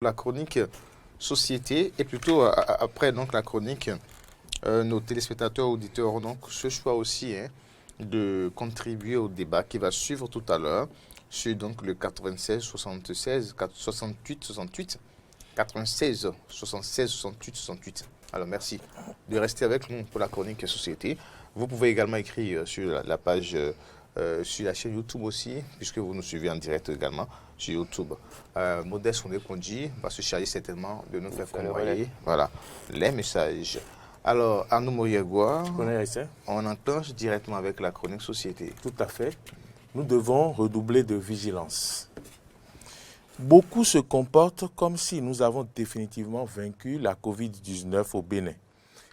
La chronique société et plutôt après donc la chronique, nos téléspectateurs auditeurs ont donc ce choix aussi de contribuer au débat qui va suivre tout à l'heure sur donc le 96 76 68 68 96 76 68 68. Alors merci de rester avec nous pour la chronique société. Vous pouvez également écrire sur la page sur la chaîne YouTube aussi, puisque vous nous suivez en direct également sur YouTube. Modeste Onekonji va se charger certainement de nous faire convoyer les messages. Alors, Arnaud Moriagua, on enclenche directement avec la chronique société. Tout à fait. Nous devons redoubler de vigilance. Beaucoup se comportent comme si nous avons définitivement vaincu la COVID-19 au Bénin.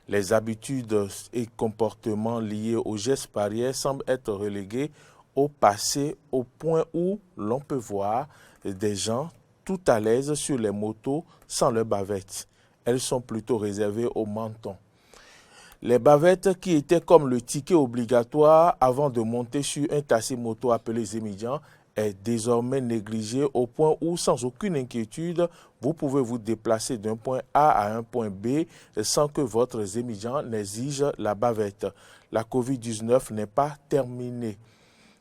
Les habitudes et comportements liés aux gestes barrières semblent être relégués au passé au point où l'on peut voir des gens tout à l'aise sur les motos sans leurs bavettes. Elles sont plutôt réservées aux mentons. Les bavettes qui étaient comme le ticket obligatoire avant de monter sur un taxi moto appelé Zémidian est désormais négligé au point où, sans aucune inquiétude, vous pouvez vous déplacer d'un point A à un point B sans que votre Zémidian n'exige la bavette. La COVID-19 n'est pas terminée.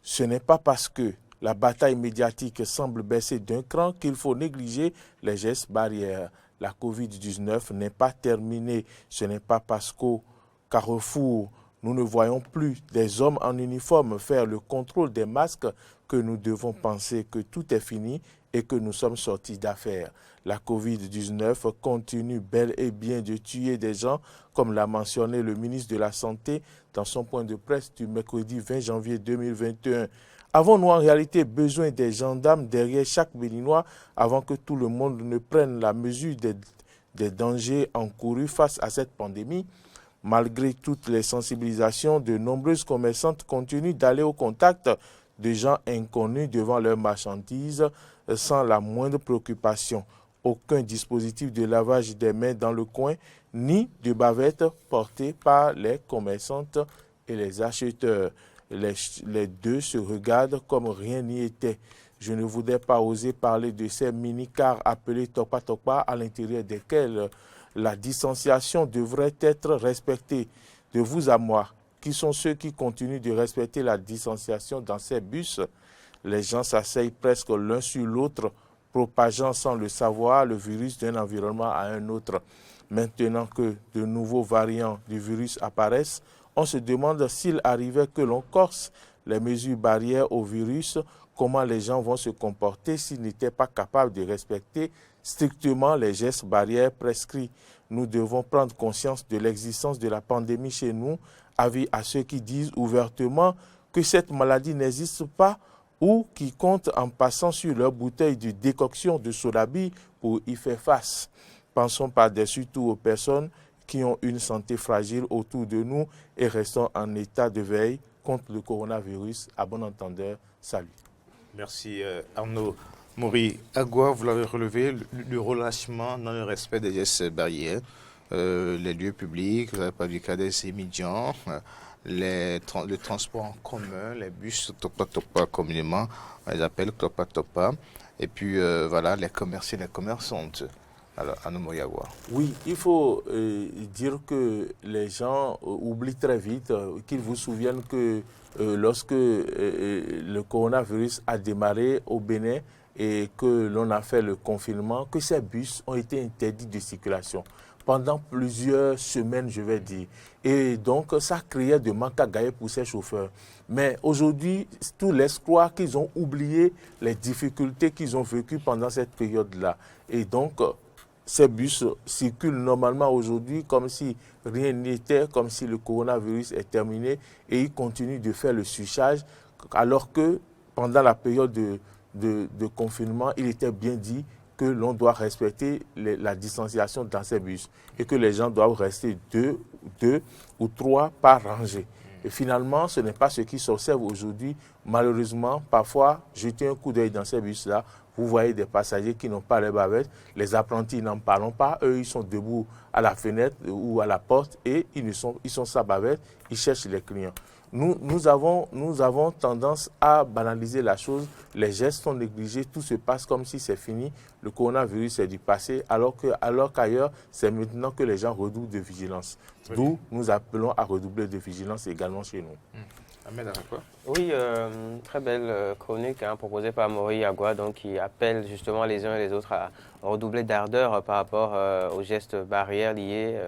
Ce n'est pas parce que la bataille médiatique semble baisser d'un cran qu'il faut négliger les gestes barrières. La COVID-19 n'est pas terminée. Ce n'est pas parce qu'au Carrefour, nous ne voyons plus des hommes en uniforme faire le contrôle des masques que nous devons penser que tout est fini et que nous sommes sortis d'affaires. La COVID-19 continue bel et bien de tuer des gens, comme l'a mentionné le ministre de la Santé dans son point de presse du mercredi 20 janvier 2021. Avons-nous en réalité besoin des gendarmes derrière chaque Béninois avant que tout le monde ne prenne la mesure des dangers encourus face à cette pandémie? Malgré toutes les sensibilisations, de nombreuses commerçantes continuent d'aller au contact de gens inconnus devant leurs marchandises sans la moindre préoccupation. Aucun dispositif de lavage des mains dans le coin, ni de bavette portée par les commerçantes et les acheteurs. Les deux se regardent comme rien n'y était. Je ne voudrais pas oser parler de ces mini-cars appelés topa-topa à l'intérieur desquels la distanciation devrait être respectée. De vous à moi, qui sont ceux qui continuent de respecter la distanciation dans ces bus? Les gens s'asseyent presque l'un sur l'autre, propageant sans le savoir le virus d'un environnement à un autre. Maintenant que de nouveaux variants du virus apparaissent, on se demande s'il arrivait que l'on corse les mesures barrières au virus, comment les gens vont se comporter s'ils n'étaient pas capables de respecter strictement les gestes barrières prescrits. Nous devons prendre conscience de l'existence de la pandémie chez nous, avis à ceux qui disent ouvertement que cette maladie n'existe pas ou qui comptent en passant sur leur bouteille de décoction de sodabi pour y faire face. Pensons par-dessus tout aux personnes qui ont une santé fragile autour de nous et restons en état de veille contre le coronavirus. À bon entendeur, salut. Merci Arnaud Moriagua, vous l'avez relevé, le relâchement dans le respect des gestes barrières, les lieux publics, vous avez parlé du cas des émidiants, le transport en commun, les bus topa-topa communément, on les appelle topa-topa, et puis voilà, les commerçants et les commerçantes. Alors, Arnaud Moriagua. Oui, il faut dire que les gens oublient très vite, qu'ils vous souviennent que lorsque le coronavirus a démarré au Bénin et que l'on a fait le confinement, que ces bus ont été interdits de circulation pendant plusieurs semaines, je vais dire. Et donc, ça créait de manque à gagner pour ces chauffeurs. Mais aujourd'hui, tout laisse croire qu'ils ont oublié les difficultés qu'ils ont vécues pendant cette période-là. Et donc, ces bus circulent normalement aujourd'hui comme si rien n'était, comme si le coronavirus est terminé et ils continuent de faire le surcharge alors que pendant la période de confinement, il était bien dit que l'on doit respecter la distanciation dans ces bus et que les gens doivent rester deux ou trois par rangée. Et finalement, ce n'est pas ce qui s'observe aujourd'hui. Malheureusement, parfois, jetez un coup d'œil dans ces bus-là, vous voyez des passagers qui n'ont pas les bavettes, les apprentis n'en parlent pas, eux ils sont debout à la fenêtre ou à la porte et ils sont sans bavette, ils cherchent les clients. nous avons tendance à banaliser la chose. Les gestes sont négligés, tout se passe comme si c'est fini. Le coronavirus est du passé, alors qu'ailleurs, c'est maintenant que les gens redoublent de vigilance. Oui. D'où nous appelons à redoubler de vigilance également chez nous. Ahmed, à quoi? Oui, très belle chronique proposée par Maury Agua, donc, qui appelle justement les uns et les autres à redoubler d'ardeur par rapport aux gestes barrières liés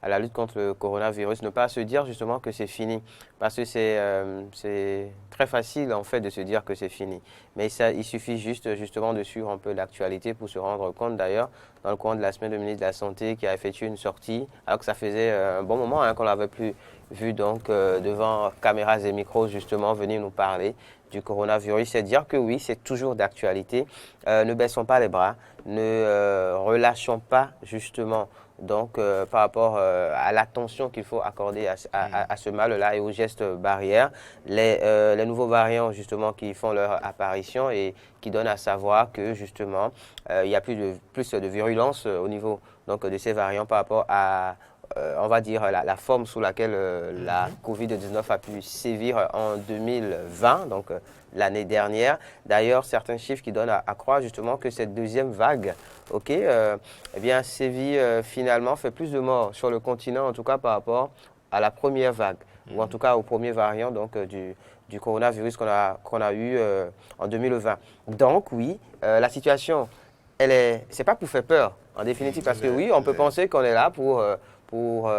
à la lutte contre le coronavirus, ne pas se dire justement que c'est fini, parce que c'est très facile en fait de se dire que c'est fini. Mais il suffit justement de suivre un peu l'actualité pour se rendre compte. D'ailleurs, dans le courant de la semaine, le ministre de la Santé qui a effectué une sortie, alors que ça faisait un bon moment qu'on l'avait plus vu donc devant caméras et micros justement venir nous parler du coronavirus, c'est dire que oui, c'est toujours d'actualité. Ne baissons pas les bras, ne relâchons pas justement donc par rapport à l'attention qu'il faut accorder à ce mal-là et aux gestes barrières. Les nouveaux variants justement qui font leur apparition et qui donnent à savoir que justement il y a plus de virulence au niveau donc, de ces variants par rapport à on va dire, la forme sous laquelle la Covid-19 a pu sévir en 2020, donc l'année dernière. D'ailleurs, certains chiffres qui donnent à croire justement que cette deuxième vague, eh bien, sévit finalement, fait plus de morts sur le continent, en tout cas par rapport à la première vague, ou en tout cas au premier variant donc, du coronavirus qu'on a eu en 2020. Donc oui, la situation, c'est pas pour faire peur, en définitive, parce que oui, on peut penser qu'on est là pour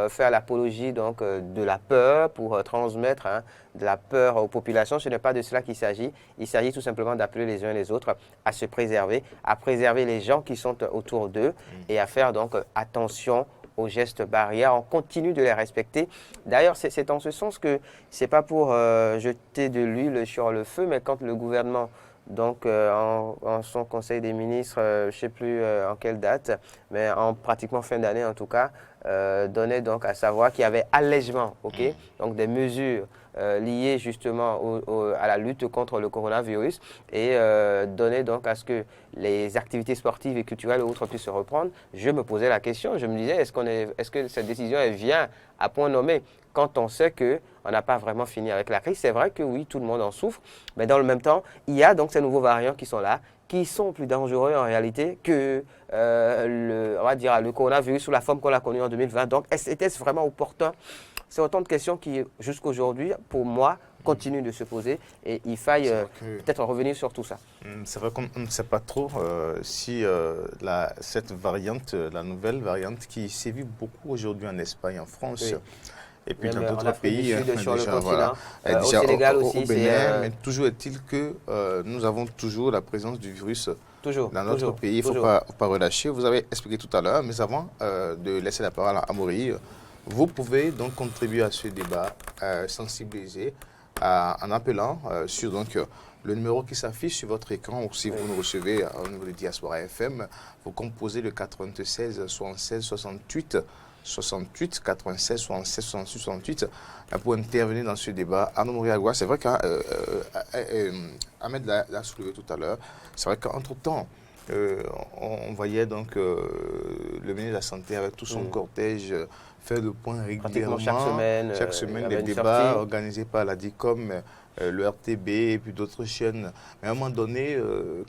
faire l'apologie donc de la peur, pour transmettre de la peur aux populations. Ce n'est pas de cela qu'il s'agit. Il s'agit tout simplement d'appeler les uns les autres à se préserver, à préserver les gens qui sont autour d'eux et à faire donc attention aux gestes barrières. On continue de les respecter. D'ailleurs, c'est en ce sens que ce n'est pas pour jeter de l'huile sur le feu, mais quand le gouvernement donc en son conseil des ministres, je ne sais plus en quelle date, mais en pratiquement fin d'année en tout cas, donnait donc à savoir qu'il y avait allègement, donc des mesures liées justement à la lutte contre le coronavirus et donnait donc à ce que les activités sportives et culturelles et autres puissent se reprendre. Je me posais la question, je me disais, est-ce que cette décision elle vient à point nommé quand on sait qu'on n'a pas vraiment fini avec la crise? C'est vrai que oui, tout le monde en souffre, mais dans le même temps, il y a donc ces nouveaux variants qui sont là, qui sont plus dangereux en réalité que on va dire, le coronavirus sous la forme qu'on a connue en 2020. Donc, était-ce vraiment opportun? C'est autant de questions qui, jusqu'à aujourd'hui, pour moi, continuent de se poser et il faille peut-être revenir sur tout ça. C'est vrai qu'on ne sait pas trop si cette variante, la nouvelle variante qui sévit beaucoup aujourd'hui en Espagne, en France, oui. Et puis même dans d'autres pays, sur le continent, voilà, au Sénégal aussi. Au Bénin, mais toujours est-il que nous avons toujours la présence du virus dans notre pays. Il ne faut pas relâcher. Vous avez expliqué tout à l'heure, mais avant de laisser la parole à Maury, vous pouvez donc contribuer à ce débat, sensibiliser en appelant sur donc, le numéro qui s'affiche sur votre écran ou si vous nous recevez au niveau de Diaspora FM, vous composez le 96 76 68 68 96 76 68 68 pour intervenir dans ce débat. Arnaud Maury Agua, c'est vrai qu'Ahmed l'a soulevé tout à l'heure, c'est vrai qu'entre-temps, on voyait donc le ministre de la Santé avec tout son cortège faire le point régulièrement. Chaque semaine des débats organisés par la DICOM, le RTB et puis d'autres chaînes. Mais à un moment donné,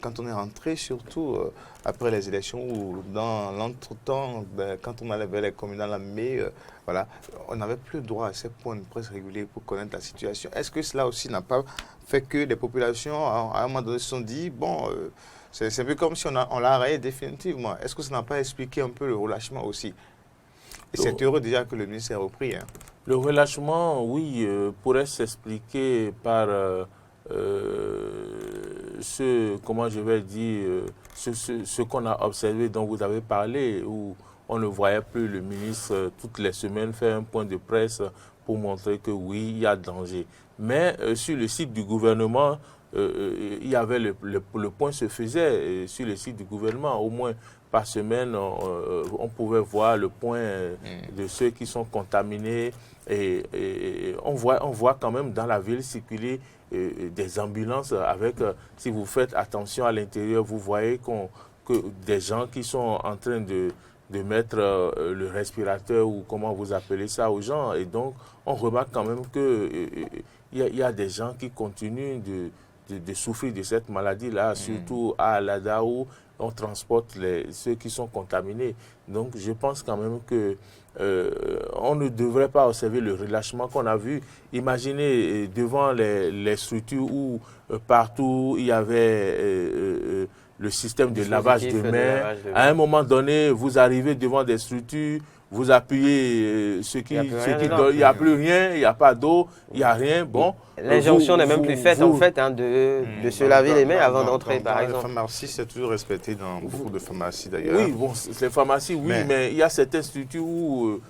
quand on est rentré, surtout après les élections ou dans l'entretemps, quand on allait vers les communales en mai, voilà, on n'avait plus droit à ces points de presse réguliers pour connaître la situation. Est-ce que cela aussi n'a pas fait que les populations, à un moment donné, se sont dit, bon, c'est un peu comme si on l'a arrêté définitivement. Est-ce que ça n'a pas expliqué un peu le relâchement aussi? Et c'est heureux déjà que le ministre ait repris. Le relâchement, oui, pourrait s'expliquer par comment je vais dire, ce qu'on a observé, dont vous avez parlé, où on ne voyait plus le ministre toutes les semaines faire un point de presse pour montrer que oui, il y a danger. Mais sur le site du gouvernement, il y avait le point se faisait sur le site du gouvernement, au moins par semaine, on pouvait voir le point de ceux qui sont contaminés et on voit quand même dans la ville circuler des ambulances avec, si vous faites attention à l'intérieur, vous voyez que des gens qui sont en train de de mettre le respirateur ou comment vous appelez ça aux gens. Et donc, on remarque quand même qu'il y a des gens qui continuent de souffrir de cette maladie-là, surtout à Alada où on transporte ceux qui sont contaminés. Donc, je pense quand même que on ne devrait pas observer le relâchement qu'on a vu. Imaginez devant les structures où partout il y avait le système de lavage de mains. À un moment donné, vous arrivez devant des structures, vous appuyez il n'y a plus rien, il n'y a pas d'eau, il n'y a rien. Bon, l'injonction n'est même plus faite en fait de se laver les mains avant d'entrer, par exemple. La pharmacie, c'est toujours respecté dans beaucoup de pharmacies d'ailleurs. Oui, bon, les pharmacies, oui, mais il y a certaines structures où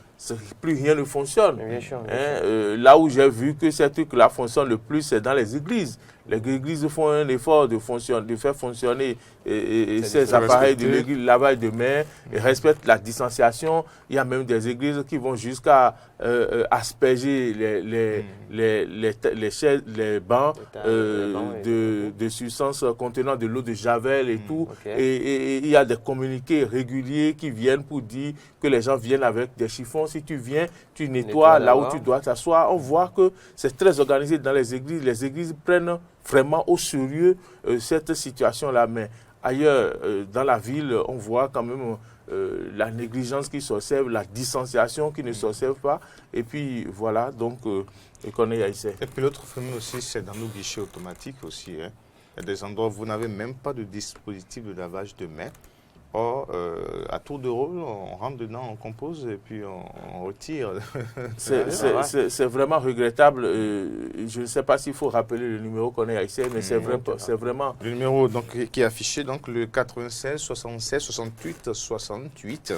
plus rien ne fonctionne. Bien sûr. Là où j'ai vu que ces trucs-là fonctionnent le plus, c'est dans les églises. Les églises font un effort de faire fonctionner ces appareils de l'église, lavage de mains, et respectent la distanciation. Il y a même des églises qui vont jusqu'à asperger les bancs de substances contenant de l'eau de Javel et tout. Et il y a des communiqués réguliers qui viennent pour dire que les gens viennent avec des chiffons. Si tu viens, tu nettoies là où tu dois t'asseoir. On voit que c'est très organisé dans les églises. Les églises prennent vraiment au sérieux cette situation-là. Mais ailleurs, dans la ville, on voit quand même la négligence qui s'observe, la distanciation qui ne s'observe pas. Et puis voilà, donc, qu'on est ici. Et puis l'autre phénomène aussi, c'est dans nos guichets automatiques aussi. Il y a des endroits où vous n'avez même pas de dispositif de lavage de mains. Or, à tour de rôle, on rentre dedans, on compose et puis on retire. C'est vraiment regrettable. Je ne sais pas s'il faut rappeler le numéro qu'on est ici, mais c'est vraiment... Le numéro donc, qui est affiché, donc le 96 76 68 68.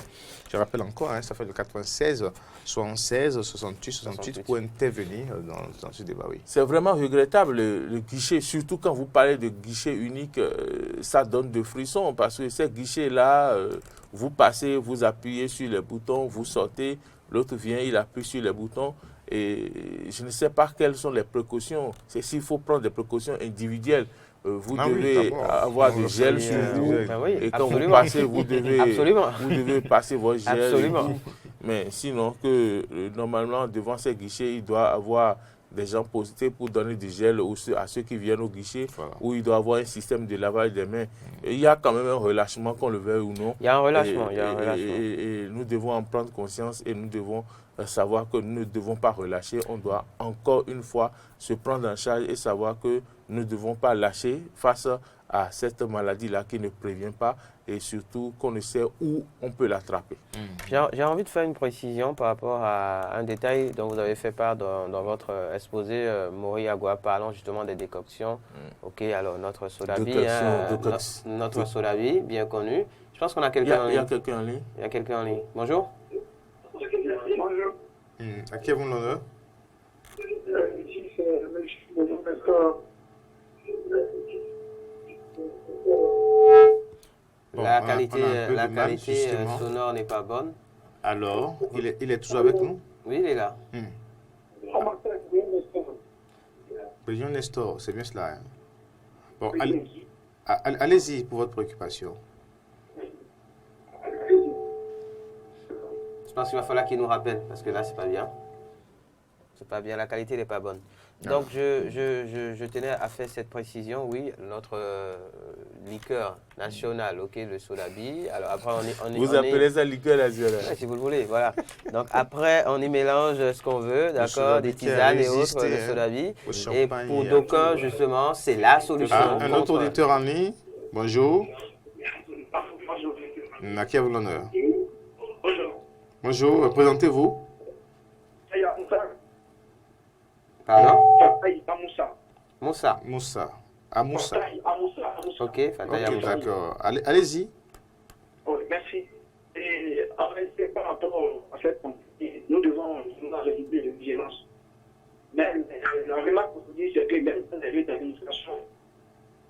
Je rappelle encore, ça fait le 96 76 68 68 pour intervenir dans ce débat. Oui. C'est vraiment regrettable le guichet, surtout quand vous parlez de guichet unique, ça donne de frissons parce que ces guichets-là, vous passez, vous appuyez sur les boutons, vous sortez, l'autre vient, il appuie sur les boutons. Et je ne sais pas quelles sont les précautions. C'est s'il faut prendre des précautions individuelles. Vous devez avoir du gel sur vous. Et quand vous passez, vous devez passer votre gel. Absolument. Mais sinon, que normalement, devant ces guichets, il doit avoir des gens postés pour donner du gel à ceux qui viennent au guichet, où il doit avoir un système de lavage des mains. Et il y a quand même un relâchement, qu'on le veuille ou non. Il y a un relâchement. Et nous devons en prendre conscience et nous devons savoir que nous ne devons pas relâcher. On doit encore une fois se prendre en charge et savoir que nous ne devons pas lâcher face à cette maladie-là qui ne prévient pas et surtout qu'on ne sait où on peut l'attraper. J'ai envie de faire une précision par rapport à un détail dont vous avez fait part dans votre exposé, Mori Agua, parlant justement des décoctions. Ok, alors notre Solabi, notre Solabi, bien connu. Je pense qu'on a quelqu'un en ligne. Il y a quelqu'un en ligne. Il y a quelqu'un en ligne. Bonjour. Bonjour. À qui avons l'honneur? Ici, c'est M. La qualité sonore n'est pas bonne. Alors, il est toujours avec nous? Oui, il est là. Président Nestor, c'est bien cela. Bon, allez-y pour votre préoccupation. Je pense qu'il va falloir qu'il nous rappelle, parce que là, c'est pas bien. C'est pas bien, la qualité n'est pas bonne. Donc, je tenais à faire cette précision. Oui, notre liqueur nationale, ok, le Solabi. Alors après, vous appelez ça liqueur nationale? Ouais, si vous le voulez, voilà. Donc après, on y mélange ce qu'on veut, d'accord, des tisanes et autres, le Solabi. Et pour d'aucuns, justement, c'est la solution. Un autre auditeur en ligne. Bonjour. À qui avez l'honneur? Bonjour. Bonjour, présentez-vous. Pardon? Moussa. Moussa. Moussa. Ok, Fataya Moussa. D'accord. Allez-y. Oui, merci. Et en fait, par rapport à cette pandémie, nous devons nous réduire de vigilance. Mais la remarque qu'on dit, c'est que même dans les lieux d'administration,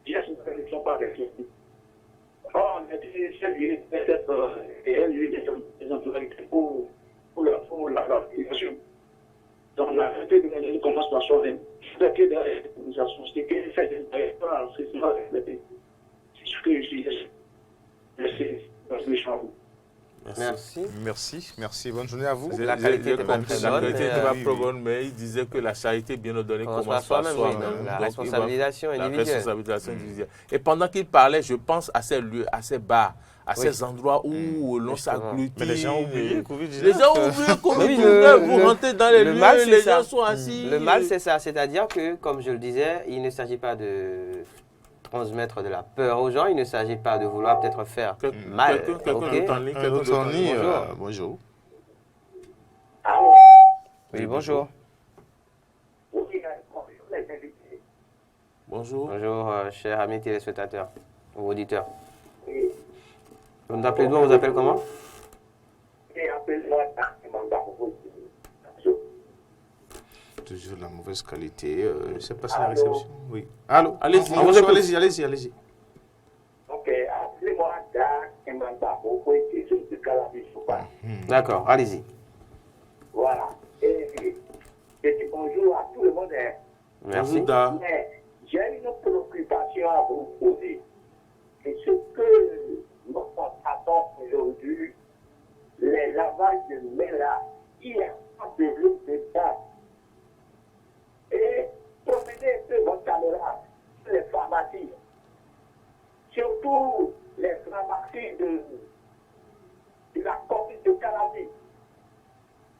les gens ne sont pas respectés. Or, on a dit que c'est lieu peut-être des employés pour la population. Donc, on a arrêté de gagner une commence par soi-même. C'est que dans l'organisation, c'est que le fait de c'est pas respecté. C'est ce que je dis. Merci. Merci. Merci. Bonne journée à vous. La qualité n'était pas très bonne. La qualité n'était pas oui, très oui. bonne, mais il disait que la charité bien ordonnée Commence commence par par soi-même, soi-même. oui, la Donc, responsabilisation la individuelle. responsabilisation individuelle. Et pendant qu'il parlait, je pense à ces lieux, à ces bars, à ces endroits où l'on s'agglutine. Mais les gens ont oublié le Covid-19. Les gens ont oublié le Oui, Covid-19. Vous rentrez dans les le lieux, mal, c'est les ça. gens sont assis. Le mal, c'est ça. C'est-à-dire que, comme je le disais, il ne s'agit pas de transmettre de la peur aux gens. Il ne s'agit pas de vouloir peut-être faire mal. Quelqu'un Ok. d'autre en ligne, Un quelqu'un autre d'autre en en ligne. ligne, Bonjour. bonjour. Oui, bonjour. Bonjour. Bonjour, chers amis téléspectateurs ou auditeurs. Vous nous appelez d'où? On vous appelle comment? Toujours la mauvaise qualité. Je ne sais pas si la réception. Oui. Allô? Allez-y, On vous écoute. Allez-y. Ok, appelez-moi Dak Emmanuel pour question de Calabi. D'accord, allez-y. Voilà. Et je dis bonjour à tout le monde. Merci. Bonjour, Da. Mais j'ai une préoccupation à vous poser. Et ce que nous constatons aujourd'hui, les lavages de mains là, il y a pas de l'eau dedans. Et promenez un peu votre caméra sur les pharmacies. Surtout les pharmacies de la commune de Calabi.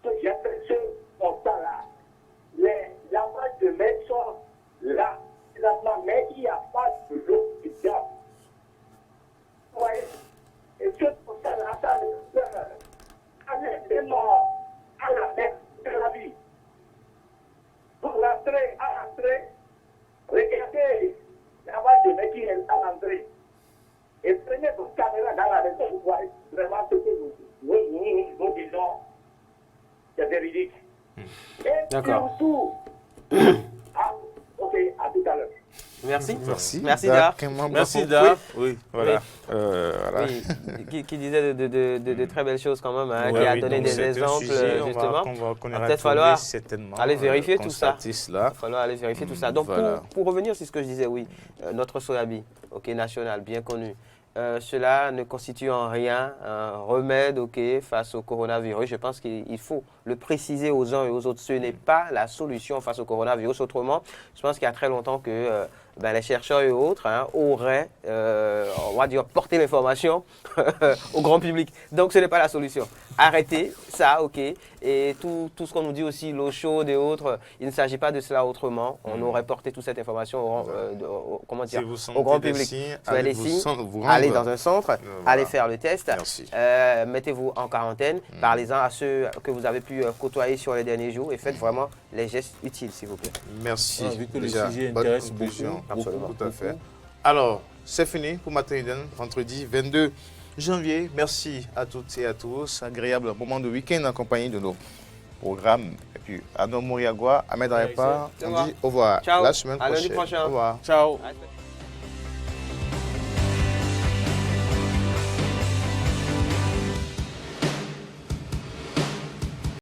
J'ai fait ce constat-là. Les lavages de mains sont là, finalement, mais il n'y a pas de l'eau dedans. Vous voyez? Et ce constat-là, ça me fait allez-moi à la mer de Calabi. Pour l'entrée, à l'entrée, regardez la lavage de mains qui est à l'entrée. Et prenez votre caméra dans la maison, vous voyez vraiment ce que nous disons. C'est véridique. Et D'accord. surtout, ok, à tout à l'heure. Merci. Merci. Merci, Da. Merci, Da. Oui. Voilà. Oui. Voilà. Oui, qui disait de très belles choses quand même, hein, Ouais, qui a oui, donné donc des c'est un exemples, sujet, justement. qu'on Va ira peut-être trouver falloir certainement, aller vérifier tout ça. constater Il cela. va falloir aller vérifier tout ça. Donc, Voilà. pour revenir sur ce que je disais, oui, notre Soyabi, ok, national, bien connu, cela ne constitue en rien un remède, ok, face au coronavirus. Je pense qu'il faut le préciser aux uns et aux autres. Ce n'est pas la solution face au coronavirus. Autrement, je pense qu'il y a très longtemps que les chercheurs et autres auraient, on va dire, porté l'information au grand public. Donc, ce n'est pas la solution. Arrêtez ça, ok. Et tout ce qu'on nous dit aussi, l'eau chaude et autres, il ne s'agit pas de cela autrement. On aurait porté toute cette information comment dire, Si vous sentez au grand des public. signes, Soyez allez des vous signes, vous allez rendre. dans un centre, Voilà. allez faire le test. Merci. Mettez-vous en quarantaine, parlez-en à ceux que vous avez pu côtoyer sur les derniers jours et faites vraiment les gestes utiles, s'il vous plaît. Merci. Vu que le Déjà, sujet bonne intéresse conclusion. beaucoup. Absolument. Tout à fait. Alors, c'est fini pour Matin Eden, vendredi 22 janvier. Merci à toutes et à tous. Agréable moment de week-end en compagnie de nos programmes. Et puis, Anno Moriagua, Ahmed Arepa, Au on revoir. dit au revoir. Ciao. La semaine À lundi prochaine. prochain. Au revoir. Ciao. Allez.